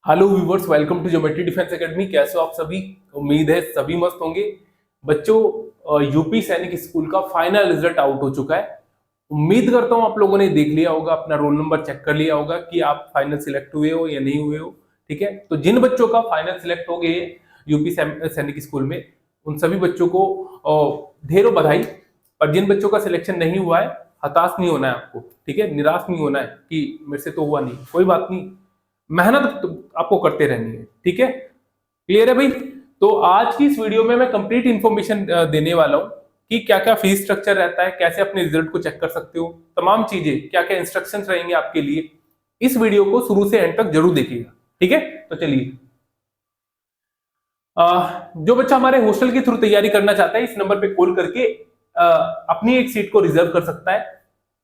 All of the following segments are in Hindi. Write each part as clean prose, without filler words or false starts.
Hello viewers, welcome to geometry defence academy. कैसे हो आप सभी? उम्मीद है सभी मस्त होंगे। बच्चों, यूपी सैनिक स्कूल का फाइनल रिजल्ट आउट हो चुका है। उम्मीद करता हूं आप लोगों ने देख लिया होगा, अपना रोल नंबर चेक कर लिया होगा कि आप फाइनल सिलेक्ट हुए हो या नहीं हुए हो। ठीक है, तो जिन बच्चों का फाइनल सिलेक्ट हो गए यूपी सैनिक स्कूल में, उन सभी बच्चों को ढेरों बधाई। और जिन बच्चों का सिलेक्शन नहीं हुआ है, हताश नहीं होना है आपको। ठीक है, निराश नहीं होना है कि मेरे से तो हुआ नहीं। कोई बात नहीं, मेहनत तो आपको करते रहनी है। ठीक है, क्लियर है भाई? तो आज की इस वीडियो में मैं कंप्लीट इंफॉर्मेशन देने वाला हूं कि क्या क्या फीस स्ट्रक्चर रहता है, कैसे अपने रिजल्ट को चेक कर सकते हो, तमाम चीजें, क्या क्या इंस्ट्रक्शंस रहेंगे आपके लिए। इस वीडियो को शुरू से एंड तक जरूर देखिएगा। ठीक है, तो चलिए। जो बच्चा हमारे हॉस्टल के थ्रू तैयारी करना चाहता है, इस नंबर पे कॉल करके अपनी एक सीट को रिजर्व कर सकता है।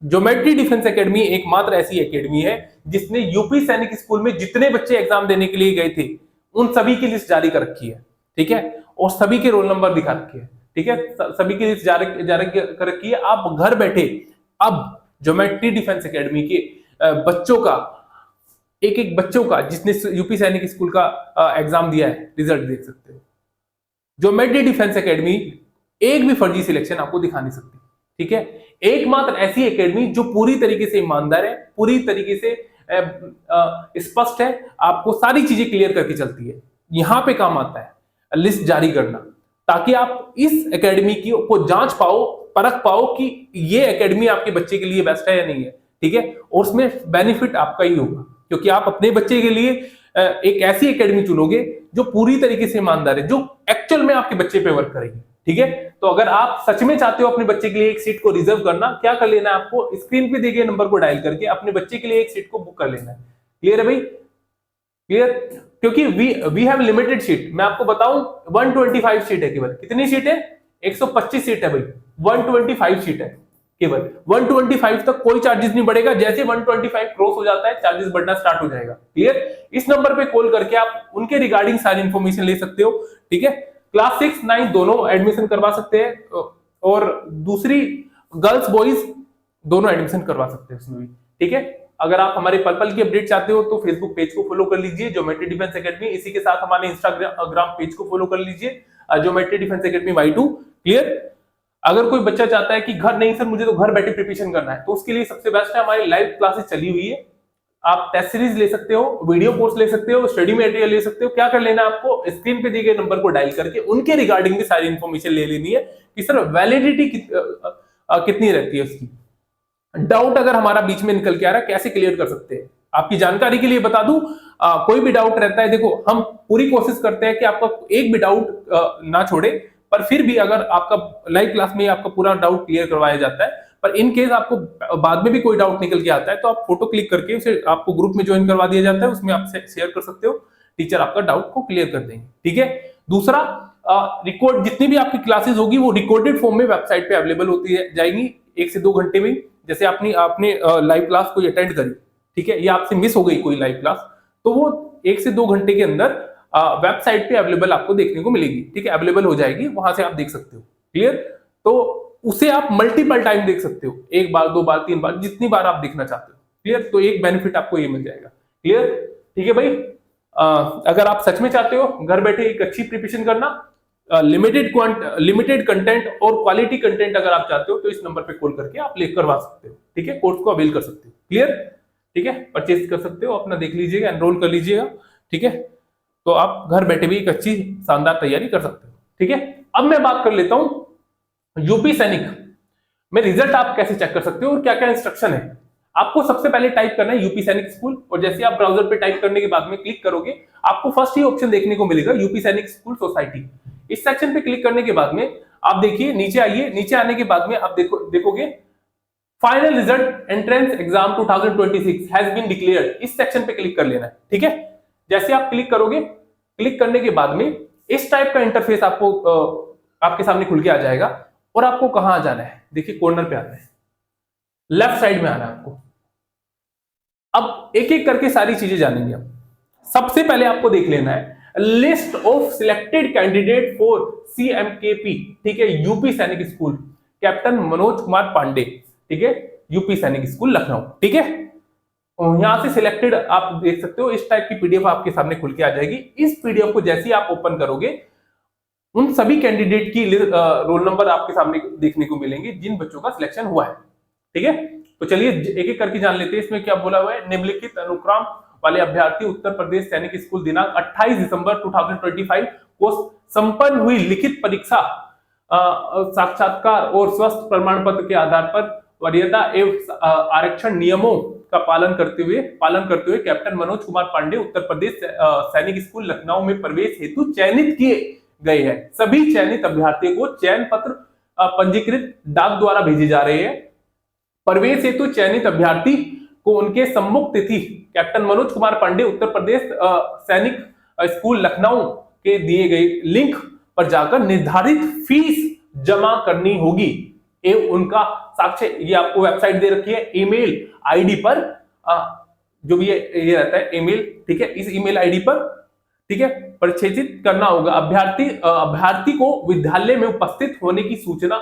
ज्योमेट्री डिफेंस एकेडमी एकमात्र ऐसी एकेडमी है जिसने यूपी सैनिक स्कूल में जितने बच्चे एग्जाम देने के लिए गए थे, उन सभी की लिस्ट जारी कर रखी है। ठीक है, और सभी के रोल नंबर दिखा रखे हैं। ठीक है, सभी की लिस्ट जारी कर रखी है। आप घर बैठे अब ज्योमेट्री डिफेंस एकेडमी के बच्चों का, एक एक बच्चों का जिसने यूपी सैनिक स्कूल का एग्जाम दिया है, रिजल्ट देख सकते हो। ज्योमेट्री डिफेंस एकेडमी एक भी फर्जी सिलेक्शन आपको दिखा नहीं सकती। ठीक है, एकमात्र ऐसी एकेडमी जो पूरी तरीके से ईमानदार है, पूरी तरीके से स्पष्ट है, आपको सारी चीजें क्लियर करके चलती है। यहां पे काम आता है लिस्ट जारी करना, ताकि आप इस एकेडमी की को जांच पाओ, परख पाओ कि ये एकेडमी आपके बच्चे के लिए बेस्ट है या नहीं है। ठीक है, और उसमें बेनिफिट आपका ही होगा, क्योंकि आप अपने बच्चे के लिए एक ऐसी एकेडमी चुनोगे जो पूरी तरीके से ईमानदार है, जो एक्चुअल में आपके बच्चे पे वर्क करेगी। ठीक है, तो अगर आप सच में चाहते हो अपने बच्चे के लिए एक सीट को रिजर्व करना, क्या कर लेना है आपको? स्क्रीन पे दिए गए नंबर को डायल करके अपने बच्चे के लिए एक सीट को बुक कर लेना है। क्लियर है भाई? क्लियर? क्योंकि वी हैव लिमिटेड सीट। मैं आपको बताऊं, 125 सीट है केवल। कितनी सीट है? 125 सीट है भाई, 125 सीट है केवल। 125 तक कोई चार्जेस नहीं बढ़ेगा। जैसे 125 क्रॉस हो जाता है, चार्जेस बढ़ना स्टार्ट हो जाएगा। क्लियर? इस नंबर पे कॉल करके आप उनके रिगार्डिंग सारी इंफॉर्मेशन ले सकते हो। ठीक है, क्लास 6, 9 दोनों एडमिशन करवा सकते हैं, और दूसरी गर्ल्स बॉयज दोनों एडमिशन करवा सकते हैं उसमें भी। ठीक है, अगर आप हमारे पल पल की अपडेट चाहते हो तो फेसबुक पेज को फॉलो कर लीजिए, ज्योमेट्री डिफेंस एकेडमी। इसी के साथ हमारे इंस्टाग्राम पेज को फॉलो कर लीजिए, geometry defence academy Y2। Clear? अगर कोई बच्चा चाहता है कि घर नहीं सर, मुझे तो घर बैठे प्रिपरेशन करना है, तो उसके लिए सबसे बेस्ट है हमारी लाइव क्लासेस चली हुई है। आप टेस्ट सीरीज ले सकते हो, वीडियो कोर्स ले सकते हो, स्टडी मटेरियल ले सकते हो। क्या कर लेना है आपको? स्क्रीन पे दिए गए नंबर को डायल करके उनके रिगार्डिंग भी सारी इंफॉर्मेशन ले लेनी है कि सर वैलिडिटी कितनी रहती है उसकी। डाउट अगर हमारा बीच में निकल के आ रहा है, कैसे क्लियर कर सकते हैं? आपकी जानकारी के लिए बता दूं, कोई भी डाउट रहता है, देखो हम पूरी कोशिश करते हैं कि आपका एक भी डाउट ना छोड़े, पर फिर भी अगर आपका लाइव क्लास में आपका पूरा डाउट क्लियर करवाया जाता है। पर इन केस आपको बाद में भी कोई डाउट निकल के आता है, तो आप फोटो क्लिक करके उसे आपको ग्रुप में ज्वाइन करवा दिया जाता है, उसमें आप शेयर कर सकते हो। टीचर आपका डाउट को क्लियर कर देंगे। ठीक है, दूसरा, रिकॉर्ड जितनी भी आपकी क्लासेस होगी वो रिकॉर्डेड फॉर्म में वेबसाइट पे अवेलेबल होती जाएंगी 1 से 2 घंटे में। जैसे आपने लाइव क्लास कोई अटेंड करी, ठीक है, या आपसे मिस हो गई कोई लाइव क्लास, तो वो 1 से 2 घंटे के अंदर वेबसाइट पे अवेलेबल आपको देखने को मिलेगी। ठीक है, अवेलेबल हो जाएगी, वहां से आप देख सकते हो। क्लियर? तो उसे आप मल्टीपल टाइम देख सकते हो, 1 बार 2 बार 3 बार, जितनी बार आप देखना चाहते हो। क्लियर? तो एक बेनिफिट आपको ये मिल जाएगा। क्लियर? ठीक है भाई, अगर आप सच में चाहते हो घर बैठे एक अच्छी प्रिपरेशन करना, लिमिटेड कंटेंट और क्वालिटी कंटेंट अगर आप चाहते हो, तो इस नंबर पे कॉल करके आप ले करवा सकते हो। ठीक है, कोर्स को अवेल कर सकते हो। क्लियर? ठीक है, परचेज कर सकते हो, अपना देख लीजिएगा, एनरोल कर लीजिएगा। ठीक है, तो आप घर बैठे भी एक अच्छी शानदार तैयारी कर सकते हो। ठीक है, अब मैं बात कर लेता हूं यूपी सैनिक में रिजल्ट आप कैसे चेक कर सकते हो और क्या क्या इंस्ट्रक्शन है। आपको सबसे पहले टाइप करना है यूपी सैनिक स्कूल, और जैसे आप ब्राउजर पे टाइप करने के बाद में क्लिक करोगे, आपको फर्स्ट ही ऑप्शन देखने को मिलेगा, यूपी सैनिक स्कूल सोसाइटी। इस सेक्शन पे क्लिक करने के बाद में आप देखिए नीचे आइए। नीचे आने के बाद में आप देखोगे final result entrance exam 2026 has been declared. इस सेक्शन पे क्लिक कर लेना है। ठीक है, जैसे आप क्लिक करोगे, क्लिक करने के बाद में इस टाइप का इंटरफेस आपको आपके सामने खुल के आ जाएगा। और आपको कहां जाना है? देखिए कॉर्नर पे आना है, लेफ्ट साइड में आना है आपको। अब एक एक करके सारी चीजें जानेंगे हम। सबसे पहले आपको देख लेना है list of selected candidate for CMKP। ठीक है, यूपी सैनिक स्कूल, कैप्टन मनोज कुमार पांडे। ठीक है, यूपी सैनिक स्कूल लखनऊ। ठीक है, और यहाँ से सिलेक्टेड आप देख सकते हो, इस टाइप की पीडीएफ आपके सामने खुल के आ जाएगी। इस पीडीएफ को जैसे ही आप ओपन करोगे, उन सभी कैंडिडेट की रोल नंबर आपके सामने देखने को मिलेंगे जिन बच्चों का सिलेक्शन हुआ है। ठीक है, तो चलिए एक एक करके जान लेते हैं इसमें क्या बोला हुआ है। निम्नलिखित अनुक्रम वाले अभ्यर्थी उत्तर प्रदेश सैनिक स्कूल दिनांक 28 दिसंबर 2025 को संपन्न हुई लिखित परीक्षा, साक्षात्कार और स्वस्थ प्रमाण पत्र के आधार पर वरीयता एवं आरक्षण नियमों का पालन करते हुए कैप्टन मनोज कुमार पांडे उत्तर प्रदेश सैनिक स्कूल लखनऊ में प्रवेश हेतु चयनित किए गए हैं। सभी चयनित अभ्यर्थियों को चयन पत्र पंजीकृत डाक द्वारा भेजे जा रहे हैं। प्रवेश हेतु चयनित अभ्यर्थी को उनके सम्मुख तिथि कैप्टन मनोज कुमार पांडे उत्तर प्रदेश सैनिक स्कूल लखनऊ के दिए गए लिंक पर जाकर निर्धारित फीस जमा करनी होगी एवं उनका साक्ष्य, ये आपको वेबसाइट दे रखी है, ईमेल आईडी पर, जो भी ये रहता है ईमेल, ठीक है, इस ईमेल आईडी पर, ठीक है, प्रक्षेपित करना होगा। अभ्यर्थी को विद्यालय में उपस्थित होने की सूचना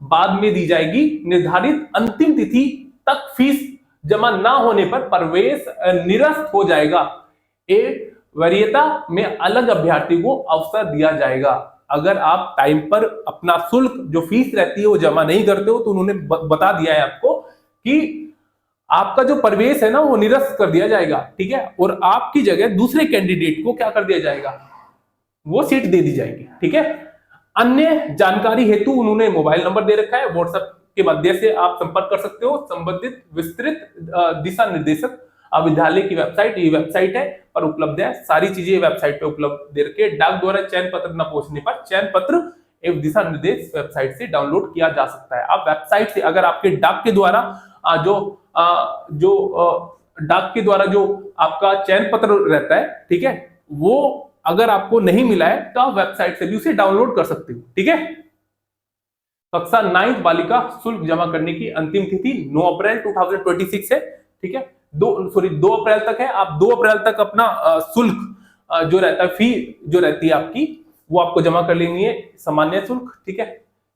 बाद में दी जाएगी। निर्धारित अंतिम तिथि तक फीस जमा ना होने पर प्रवेश निरस्त हो जाएगा। वरीयता में अलग अभ्यर्थी को अवसर दिया जाएगा। अगर आप टाइम पर अपना शुल्क जो फीस रहती है वो जमा नहीं करते हो, तो उन्होंने बता दिया है आपको कि आपका जो प्रवेश है ना वो निरस्त कर दिया जाएगा। ठीक है, और आपकी जगह दूसरे कैंडिडेट को क्या कर दिया जाएगा, वो सीट दे दी जाएगी। ठीक है, अन्य जानकारी हेतु उन्होंने मोबाइल नंबर दे रखा है, व्हाट्सएप के माध्यम से आप संपर्क कर सकते हो। संबंधित विस्तृत दिशा निर्देशक विद्यालय की वेबसाइट, ये वेबसाइट है पर उपलब्ध है, सारी चीजें वेबसाइट पे उपलब्ध दे रखे। डाक द्वारा चयन पत्र न पहुंचने पर चयन पत्र एवं दिशा निर्देश वेबसाइट से डाउनलोड किया जा सकता है। आप वेबसाइट से अगर आपके डाक के द्वारा डाक के द्वारा जो आपका चयन पत्र रहता है, ठीक है, वो अगर आपको नहीं मिला है तो आप वेबसाइट से भी उसे डाउनलोड कर सकते हो। ठीक है, कक्षा 9 बालिका शुल्क जमा करने की अंतिम तिथि 9 अप्रैल 2026 है। ठीक है, 2 अप्रैल तक है। आप 2 अप्रैल तक अपना शुल्क जो रहता है, फी जो रहती है आपकी, वो आपको जमा कर लेनी है, सामान्य शुल्क। ठीक है,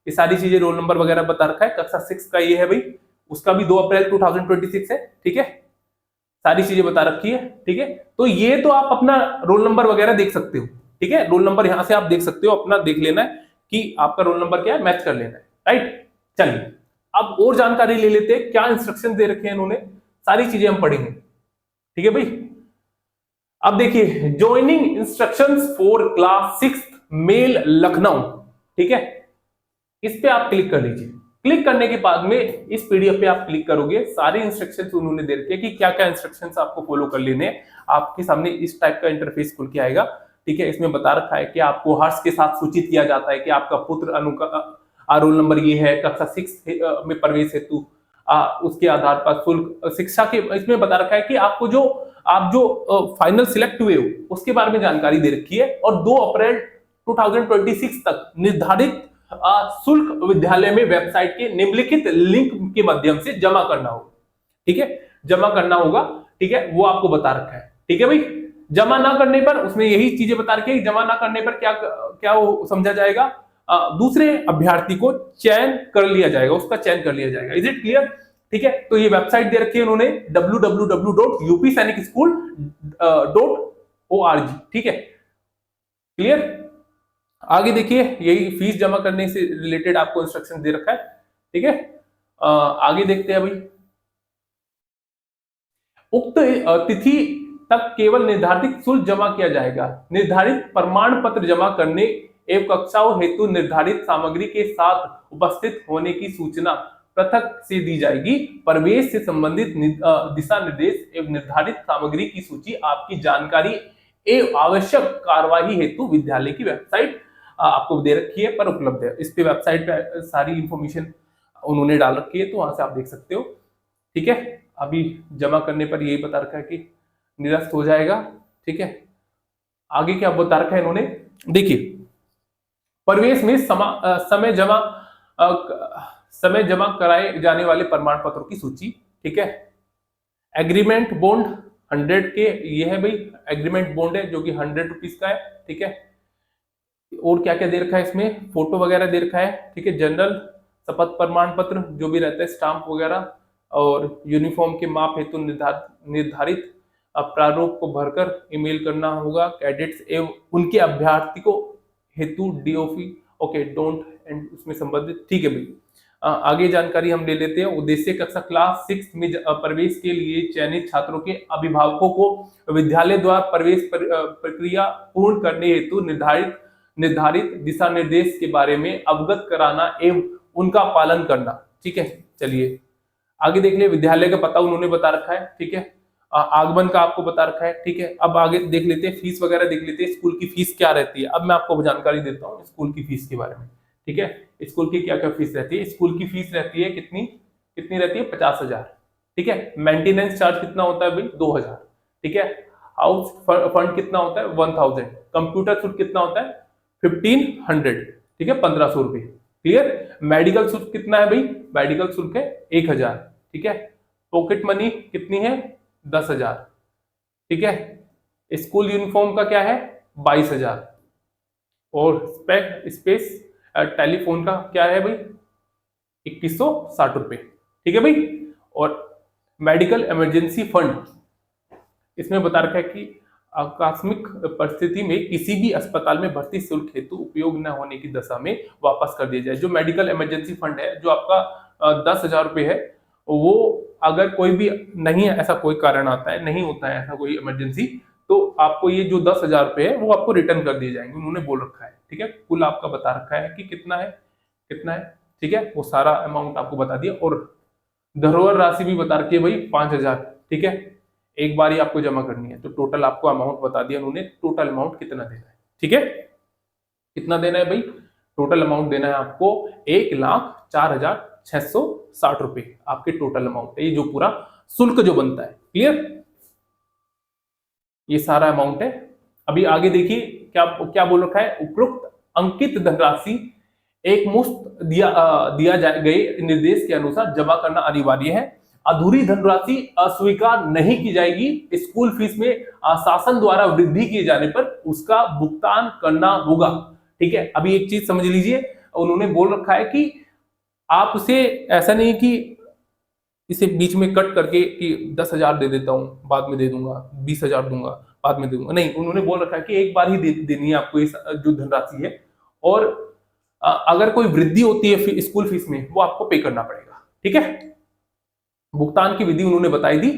ये सारी चीजें, रोल नंबर वगैरह बता रखा है। कक्षा 6 का ये है भाई, उसका भी 2 अप्रैल 2026 है। ठीक है, सारी चीजें बता रखी है। ठीक है, तो ये तो आप अपना रोल नंबर वगैरह देख सकते हो। ठीक है, रोल नंबर यहां से आप देख सकते हो, अपना देख लेना है कि आपका रोल नंबर क्या है, मैच कर लेना है। राइट, चलिए अब और जानकारी ले लेते हैं, क्या इंस्ट्रक्शन दे रखे हैं इन्होंने, सारी चीजें हम पढ़ेंगे। ठीक है भाई, अब देखिए, joining instructions for class 6 male Lucknow. ठीक है, इस पे आप क्लिक कर लीजिए। क्लिक करने के बाद में इस पीडीएफ पे आप क्लिक करोगे, सारे इंस्ट्रक्शंस उन्होंने दे रखे हैं कि क्या क्या इंस्ट्रक्शंस आपको फॉलो कर लेने हैं। आपके सामने इस टाइप का इंटरफेस खुल के आएगा। ठीक है, इसमें बता रखा है कि आपको हर्ष के साथ सूचित किया जाता है कि आपका पुत्र रोल नंबर ये है, कक्षा 6 में प्रवेश हेतु उसके आधार पर शुल्क शिक्षा के, इसमें बता रखा है कि आपको आप जो फाइनल सिलेक्ट हुए हो उसके बारे में जानकारी दे रखी है। और 2 अप्रैल 2026 तक निर्धारित शुल्क विद्यालय में वेबसाइट के निम्नलिखित लिंक के माध्यम से जमा करना होगा। ठीक है, जमा करना होगा। ठीक है, वो आपको बता रखा है। ठीक है भाई, जमा ना करने पर उसमें यही चीजें बता रखी है, जमा ना करने पर क्या क्या वो समझा जाएगा, दूसरे अभ्यर्थी को चयन कर लिया जाएगा, उसका चयन कर लिया जाएगा। Is it clear? ठीक है, तो ये वेबसाइट दे रखी है उन्होंने, www.upsainikSchool.org। ठीक है, क्लियर? आगे देखिए, यही फीस जमा करने से रिलेटेड आपको इंस्ट्रक्शन दे रखा है। ठीक है, आगे देखते हैं भाई। उक्त तिथि तक केवल निर्धारित शुल्क जमा किया जाएगा। निर्धारित प्रमाण पत्र जमा करने एवं कक्षाओं हेतु निर्धारित सामग्री के साथ उपस्थित होने की सूचना पृथक से दी जाएगी। प्रवेश से संबंधित दिशा निर्देश एवं निर्धारित सामग्री की सूची आपकी जानकारी एवं आवश्यक कार्यवाही हेतु विद्यालय की वेबसाइट आपको दे रखी है, पर उपलब्ध है। इस पे वेबसाइट पे सारी इंफॉर्मेशन उन्होंने डाल रखी है, तो वहां से आप देख सकते हो। ठीक है, अभी जमा करने पर यही बता रखा है कि निरस्त हो जाएगा। ठीक है, आगे क्या बता रखा है इन्होंने, देखिए, प्रवेश में समय जमा कराए जाने वाले प्रमाण पत्रों की सूची। ठीक है, एग्रीमेंट बॉन्ड 100 के, ये है भाई एग्रीमेंट बॉन्ड है जो कि 100 रुपीज का है। ठीक है, और क्या क्या दे रखा है इसमें, फोटो वगैरह दे रखा है। ठीक है, जनरल शपथ प्रमाण पत्र जो भी रहता है, स्टाम्प वगैरह, और यूनिफॉर्म के माप हेतु निर्धारित प्रारूप को भरकर ईमेल करना होगा कैडेट्स एवं उनके अभ्यर्थी को हेतु डीओपी ओके डोंट एंड उसमें संबंधित। ठीक है भाई, आगे जानकारी हम ले लेते हैं। उद्देश्य कक्षा क्लास 6 में प्रवेश के लिए चयनित छात्रों के अभिभावकों को विद्यालय द्वारा प्रवेश प्रक्रिया पूर्ण करने हेतु निर्धारित दिशा निर्देश के बारे में अवगत कराना एवं उनका पालन करना। ठीक है, चलिए आगे देख ले। विद्यालय का पता उन्होंने बता रखा है, ठीक है, आगमन का आपको बता रखा है, ठीक है। अब आगे देख लेते हैं, फीस वगैरह देख लेते हैं, स्कूल की फीस क्या रहती है। अब मैं आपको जानकारी देता हूँ स्कूल की फीस के बारे में, ठीक है। स्कूल की क्या क्या फीस रहती है। स्कूल की फीस रहती है कितनी कितनी रहती है, 50,000, ठीक है। मेंटेनेंस चार्ज कितना होता है भाई, 2,000, ठीक है। हाउस फंड कितना होता है, 1,000। कंप्यूटर शुल्क कितना होता है, 1,500, ठीक है, 1,500 रुपये। क्लियर। मेडिकल शुल्क कितना है भाई, मेडिकल शुल्क है 1,000, ठीक है। पॉकेट मनी कितनी है, 10,000, ठीक है। स्कूल यूनिफॉर्म का क्या है, 22,000। और स्पेस टेलीफोन का क्या है भाई, 2,160 रुपए, ठीक है भाई। और मेडिकल इमरजेंसी फंड इसमें बता रखा है कि आकस्मिक परिस्थिति में किसी भी अस्पताल में भर्ती शुल्क हेतु उपयोग न होने की दशा में वापस कर दिया जाए। जो मेडिकल इमरजेंसी फंड है, जो आपका 10,000 रुपये है, वो अगर कोई भी नहीं है, ऐसा कोई कारण आता है, नहीं होता है ऐसा कोई इमरजेंसी, तो आपको ये जो 10,000 रुपये है वो आपको रिटर्न कर दिए जाएंगे, उन्होंने बोल रखा है, ठीक है। कुल आपका बता रखा है कि कितना है, ठीक है, वो सारा अमाउंट आपको बता दिया। और धरोहर राशि भी बता रखी है भाई, 5,000, ठीक है, एक बार ही आपको जमा करनी है। तो टोटल आपको अमाउंट बता दिया उन्होंने, टोटल अमाउंट कितना देना है, ठीक है। कितना देना है भाई, टोटल अमाउंट देना है आपको 1,04,660 रुपए, आपके टोटल अमाउंट है, ये जो पूरा शुल्क जो बनता है। क्लियर, ये सारा अमाउंट है। अभी आगे देखिए क्या क्या बोल रखा है। उपरोक्त अंकित धनराशि एक मुश्त दिया गए निर्देश के अनुसार जमा करना अनिवार्य है। अधूरी धनराशि अस्वीकार नहीं की जाएगी। स्कूल फीस में शासन द्वारा वृद्धि किए जाने पर उसका भुगतान करना होगा, ठीक है। अभी एक चीज समझ लीजिए, उन्होंने बोल रखा है कि आप उसे ऐसा नहीं कि इसे बीच में कट करके कि 10,000 दे देता हूं बाद में दे दूंगा, 20,000 दूंगा बाद में दूंगा, नहीं, उन्होंने बोल रखा है कि एक बार ही देनी है आपको इस जो धनराशि है। और अगर कोई वृद्धि होती है स्कूल फीस में, वो आपको पे करना पड़ेगा, ठीक है। भुगतान की विधि उन्होंने बताई दी।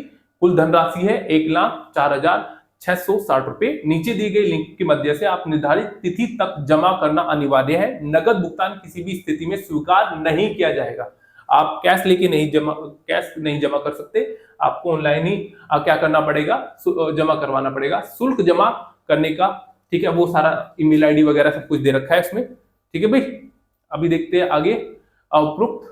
कुल धनराशि है 1,04,660 रुपए। नीचे दी गई लिंक की मध्य से आप निर्धारित तिथि तक जमा करना अनिवार्य है। नगद भुगतान किसी भी स्थिति में स्वीकार नहीं किया जाएगा। आप कैश लेके नहीं जमा कर सकते, आपको ऑनलाइन ही क्या करना पड़ेगा, जमा करवाना पड़ेगा। शुल्क जमा करने का, ठीक है, वो सारा ईमेल आईडी वगैरह सब कुछ दे रखा है इसमें, ठीक है भाई। अभी देखते हैं आगे। उपरोक्त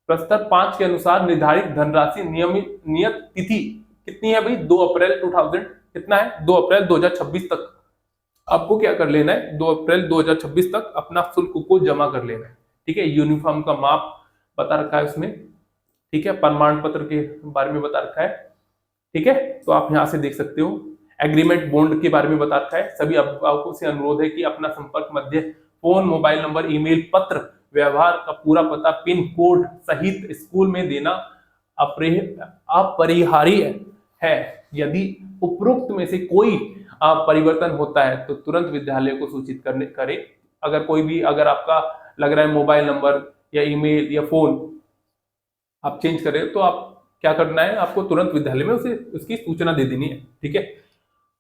प्रस्ताव 5 के अनुसार निर्धारित धनराशि नियत तिथि कितनी है भाई, 2 अप्रैल 2000 कितना है, 2 अप्रैल 2026 तक आपको क्या कर लेना है, 2 अप्रैल 2026 तक अपना शुल्क को जमा कर लेना है, ठीक है। यूनिफॉर्म का माप बता रखा है उसमें, ठीक है। प्रमाण पत्र के बारे में बता रखा है, ठीक है, तो आप यहां से देख सकते हो। एग्रीमेंट बॉन्ड के बारे में बता रखा है। सभी अभिभावकों से अनुरोध है कि अपना संपर्क मध्य फोन, मोबाइल नंबर, ईमेल, पत्र व्यवहार का पूरा पता, पिन कोड सहित स्कूल में देना अपरिहार्य है। यदि उपरोक्त में से कोई परिवर्तन होता है तो तुरंत विद्यालय को सूचित करे। अगर कोई भी, अगर आपका लग रहा है मोबाइल नंबर या ईमेल या फोन आप चेंज करें, तो आप क्या करना है, आपको तुरंत विद्यालय में उसे उसकी सूचना दे देनी है, ठीक है,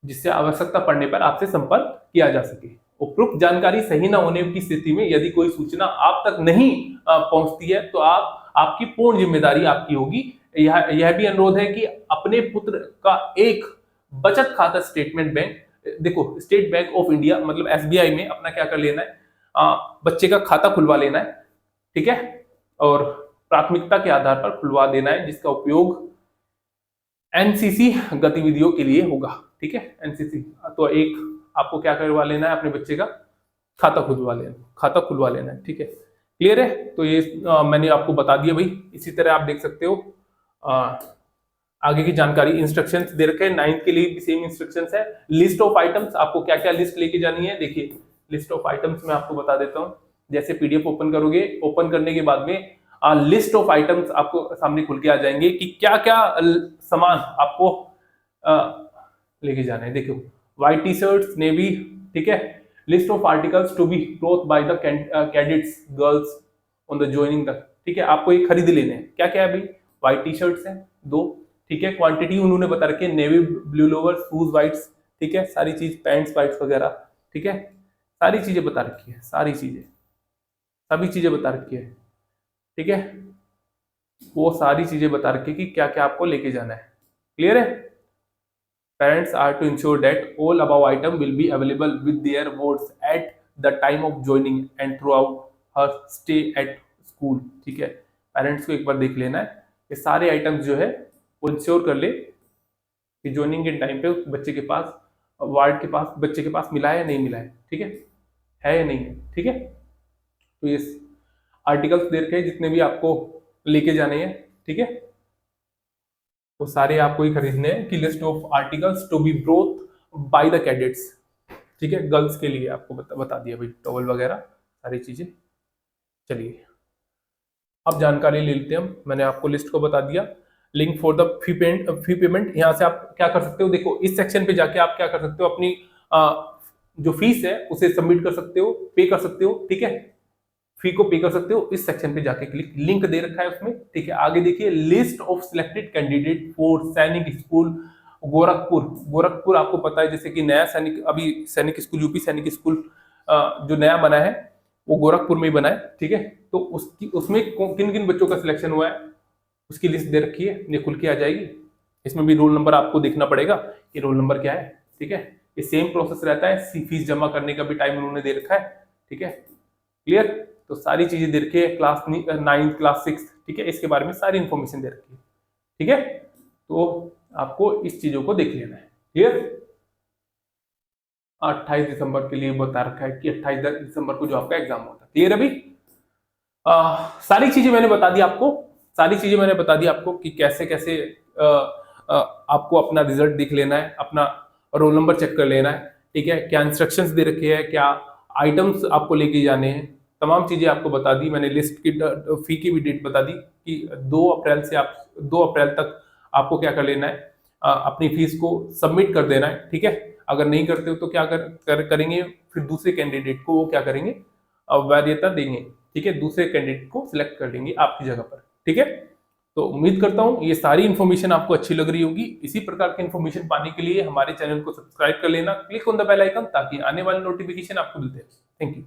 जिससे आवश्यकता पड़ने पर आपसे संपर्क किया जा सके। उपरोक्त जानकारी सही न होने की स्थिति में यदि कोई सूचना आप तक नहीं पहुंचती है तो आपकी पूर्ण जिम्मेदारी आपकी होगी। यह भी अनुरोध है कि अपने पुत्र का एक बचत खाता स्टेटमेंट बैंक, देखो स्टेट बैंक ऑफ इंडिया मतलब SBI में अपना क्या कर लेना है, बच्चे का खाता खुलवा लेना है, ठीक है, और प्राथमिकता के आधार पर खुलवा देना है, जिसका उपयोग NCC गतिविधियों के लिए होगा, ठीक है। NCC तो एक आपको क्या करवा लेना है, अपने बच्चे का खाता खुलवा लेना है, ठीक है। क्लियर है, तो ये मैंने आपको बता दिया भाई। इसी तरह आप देख सकते हो आगे की जानकारी, इंस्ट्रक्शंस दे रखे हैं। 9th के लिए भी सेम इंस्ट्रक्शंस है। लिस्ट ऑफ आइटम्स, आपको क्या क्या लिस्ट लेके जानी है, देखिए लिस्ट ऑफ आइटम्स मैं आपको बता देता हूँ। जैसे PDF ओपन करोगे, ओपन करने के बाद में लिस्ट ऑफ आइटम्स आपको सामने खुल के आ जाएंगे कि क्या क्या सामान आपको लेके जाना है। देखो, व्हाइट टी शर्ट्स, नेवी, ठीक है, list of articles to be brought by the cadets girls on the joining the, ठीक है, आपको ये खरीद लेने हैं। क्या क्या है भाई? व्हाइट टी शर्ट्स हैं 2, ठीक है, क्वांटिटी उन्होंने बता रखी है, navy blue lower, shoes whites, ठीक है, सारी चीज, पैंट्स व्हाइट्स वगैरह, ठीक है, सारी चीजें बता रखी है, सारी चीजें, सभी चीजें बता रखी है, ठीक है, वो सारी चीजें बता रखी है कि क्या क्या आपको लेके जाना है। क्लियर है? Parents are to ensure that all above item will be available with their wards at the time of joining and throughout her stay at school, ठीक है। पेरेंट्स को एक बार देख लेना है कि सारे आइटम्स जो है वो इंश्योर कर ले कि ज्वाइनिंग के टाइम पे बच्चे के पास, वार्ड के पास, बच्चे के पास मिला है या नहीं मिला है, ठीक है या नहीं है, ठीक है। तो ये आर्टिकल्स दे रखे हैं जितने भी आपको लेके जाने हैं, ठीक है, वो सारे आपको ही खरीदने हैं कि list of articles to be brought by the cadets, ठीक है, गर्ल्स के लिए आपको बता दिया भाई, टॉवल वगैरह सारी चीजें। चलिए अब जानकारी ले लेते हैं हम। मैंने आपको लिस्ट को बता दिया। Link for the fee payment, यहाँ से आप क्या कर सकते हो, देखो इस सेक्शन पे जाके आप क्या कर सकते हो, अपनी जो फीस है उसे सबमिट कर सकते हो, पे कर सकते हो, ठीक है, फी को पे कर सकते हो। इस सेक्शन पे जाके क्लिक, लिंक दे रखा है उसमें, ठीक है। आगे देखिए, list of selected candidate for सैनिक स्कूल गोरखपुर। गोरखपुर आपको पता है जैसे कि नया सैनिक, अभी सैनिक स्कूल, यूपी सैनिक स्कूल जो नया बना है वो गोरखपुर में ही बना है, ठीक है। तो उसमें किन किन बच्चों का सिलेक्शन हुआ है उसकी लिस्ट दे रखी है, ये खुल के आ जाएगी। इसमें भी रोल नंबर आपको देखना पड़ेगा कि रोल नंबर क्या है, ठीक है। ये सेम प्रोसेस रहता है, फीस जमा करने का भी टाइम उन्होंने दे रखा है, ठीक है। क्लियर? तो सारी चीजें दे रखी है, क्लास 9, क्लास 6, ठीक है, इसके बारे में सारी इंफॉर्मेशन दे रखी है, ठीक है। तो आपको इस चीजों को देख लेना है। क्लियर? 28 दिसंबर के लिए बता रखा है कि 28 दिसंबर को जो आपका एग्जाम होता है। क्लियर? अभी सारी चीजें मैंने बता दी आपको, सारी चीजें मैंने बता दी आपको कि कैसे कैसे आपको अपना रिजल्ट देख लेना है, अपना रोल नंबर चेक कर लेना है, ठीक है। क्या इंस्ट्रक्शंस दे रखे हैं, क्या आइटम्स आपको लेके जाने हैं, तमाम चीजें आपको बता दी मैंने। लिस्ट की फी की भी डेट बता दी कि 2 अप्रैल से आप 2 अप्रैल तक आपको क्या कर लेना है, अपनी फीस को सबमिट कर देना है, ठीक है। अगर नहीं करते हो तो क्या करेंगे, फिर दूसरे कैंडिडेट को वो क्या करेंगे, वैधता देंगे, ठीक है, दूसरे कैंडिडेट को सिलेक्ट कर लेंगे आपकी जगह पर, ठीक है। तो उम्मीद करता हूं ये सारी इन्फॉर्मेशन आपको अच्छी लग रही होगी। इसी प्रकार की इन्फॉर्मेशन पाने के लिए हमारे चैनल को सब्सक्राइब कर लेना, click on the bell icon, ताकि आने वाले नोटिफिकेशन आपको मिलते हैं। Thank you.